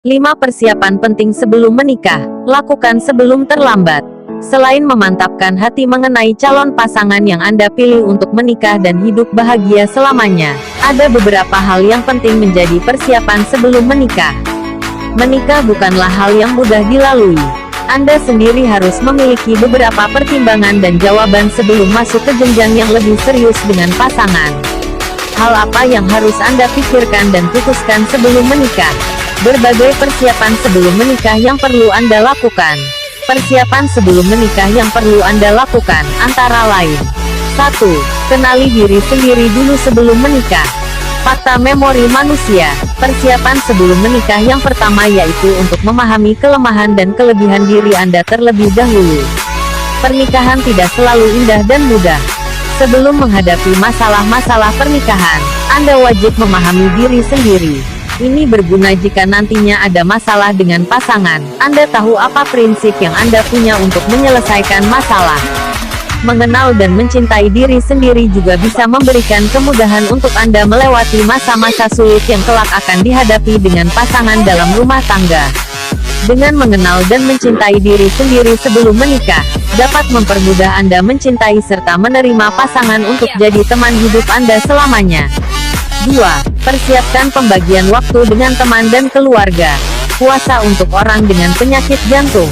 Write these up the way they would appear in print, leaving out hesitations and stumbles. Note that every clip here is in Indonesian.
5 persiapan penting sebelum menikah. Lakukan sebelum terlambat. Selain memantapkan hati mengenai calon pasangan yang Anda pilih untuk menikah dan hidup bahagia selamanya, ada beberapa hal yang penting menjadi persiapan sebelum menikah. Menikah bukanlah hal yang mudah dilalui. Anda sendiri harus memiliki beberapa pertimbangan dan jawaban sebelum masuk ke jenjang yang lebih serius dengan pasangan. Hal apa yang harus Anda pikirkan dan putuskan sebelum menikah? Berbagai persiapan sebelum menikah yang perlu Anda lakukan. Persiapan sebelum menikah yang perlu Anda lakukan, antara lain: 1. Kenali diri sendiri dulu sebelum menikah. Fakta memori manusia. Persiapan sebelum menikah yang pertama yaitu untuk memahami kelemahan dan kelebihan diri Anda terlebih dahulu. Pernikahan tidak selalu indah dan mudah. Sebelum menghadapi masalah-masalah pernikahan, Anda wajib memahami diri sendiri. Ini berguna jika nantinya ada masalah dengan pasangan, Anda tahu apa prinsip yang Anda punya untuk menyelesaikan masalah. Mengenal dan mencintai diri sendiri juga bisa memberikan kemudahan untuk Anda melewati masa-masa sulit yang kelak akan dihadapi dengan pasangan dalam rumah tangga. Dengan mengenal dan mencintai diri sendiri sebelum menikah, dapat mempermudah Anda mencintai serta menerima pasangan untuk jadi teman hidup Anda selamanya. 2. Persiapkan pembagian waktu dengan teman dan keluarga. Puasa untuk orang dengan penyakit jantung.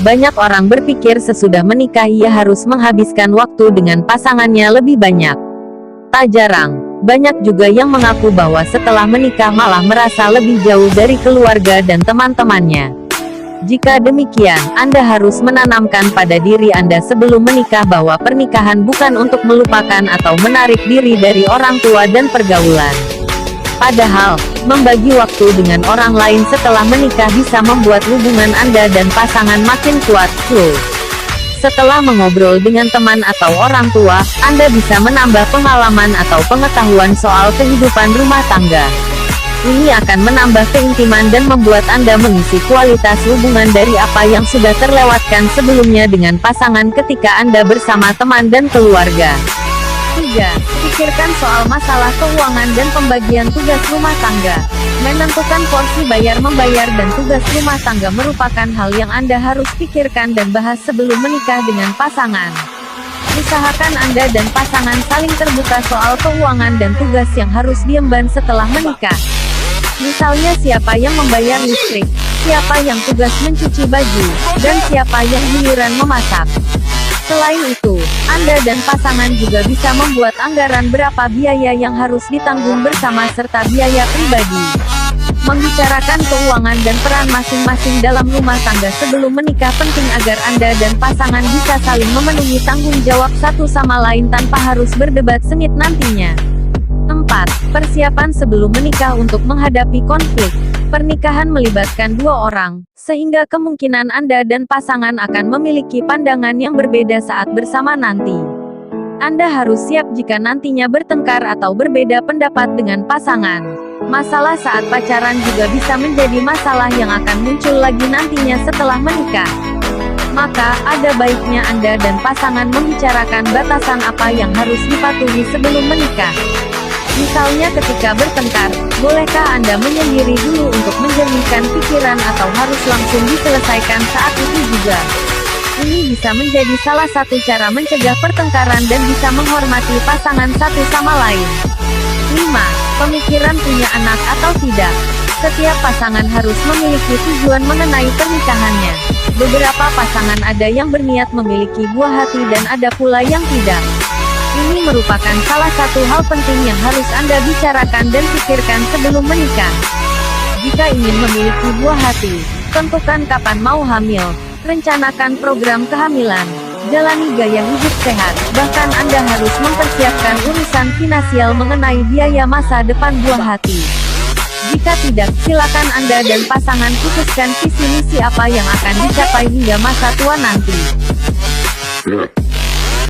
Banyak orang berpikir sesudah menikah ia harus menghabiskan waktu dengan pasangannya lebih banyak. Tak jarang, banyak juga yang mengaku bahwa setelah menikah malah merasa lebih jauh dari keluarga dan teman-temannya. Jika demikian, Anda harus menanamkan pada diri Anda sebelum menikah bahwa pernikahan bukan untuk melupakan atau menarik diri dari orang tua dan pergaulan. Padahal, membagi waktu dengan orang lain setelah menikah bisa membuat hubungan Anda dan pasangan makin kuat. Setelah mengobrol dengan teman atau orang tua, Anda bisa menambah pengalaman atau pengetahuan soal kehidupan rumah tangga. Ini akan menambah keintiman dan membuat Anda mengisi kualitas hubungan dari apa yang sudah terlewatkan sebelumnya dengan pasangan ketika Anda bersama teman dan keluarga. 3. Pikirkan soal masalah keuangan dan pembagian tugas rumah tangga. Menentukan porsi bayar-membayar dan tugas rumah tangga merupakan hal yang Anda harus pikirkan dan bahas sebelum menikah dengan pasangan. Usahakan Anda dan pasangan saling terbuka soal keuangan dan tugas yang harus diemban setelah menikah. Misalnya siapa yang membayar listrik, siapa yang tugas mencuci baju, dan siapa yang giliran memasak. Selain itu, Anda dan pasangan juga bisa membuat anggaran berapa biaya yang harus ditanggung bersama serta biaya pribadi. Membicarakan keuangan dan peran masing-masing dalam rumah tangga sebelum menikah penting agar Anda dan pasangan bisa saling memenuhi tanggung jawab satu sama lain tanpa harus berdebat sengit nantinya. 4. Persiapan sebelum menikah untuk menghadapi konflik. Pernikahan melibatkan dua orang, sehingga kemungkinan Anda dan pasangan akan memiliki pandangan yang berbeda saat bersama nanti. Anda harus siap jika nantinya bertengkar atau berbeda pendapat dengan pasangan. Masalah saat pacaran juga bisa menjadi masalah yang akan muncul lagi nantinya setelah menikah. Maka, ada baiknya Anda dan pasangan membicarakan batasan apa yang harus dipatuhi sebelum menikah. Misalnya ketika bertengkar, bolehkah Anda menyendiri dulu untuk menjernihkan pikiran atau harus langsung diselesaikan saat itu juga? Ini bisa menjadi salah satu cara mencegah pertengkaran dan bisa menghormati pasangan satu sama lain. 5. Pemikiran punya anak atau tidak. Setiap pasangan harus memiliki tujuan mengenai pernikahannya. Beberapa pasangan ada yang berniat memiliki buah hati dan ada pula yang tidak. Ini merupakan salah satu hal penting yang harus Anda bicarakan dan pikirkan sebelum menikah. Jika ingin memiliki buah hati, tentukan kapan mau hamil, rencanakan program kehamilan, jalani gaya hidup sehat, bahkan Anda harus mempersiapkan urusan finansial mengenai biaya masa depan buah hati. Jika tidak, silakan Anda dan pasangan putuskan visi misi apa yang akan dicapai hingga masa tua nanti.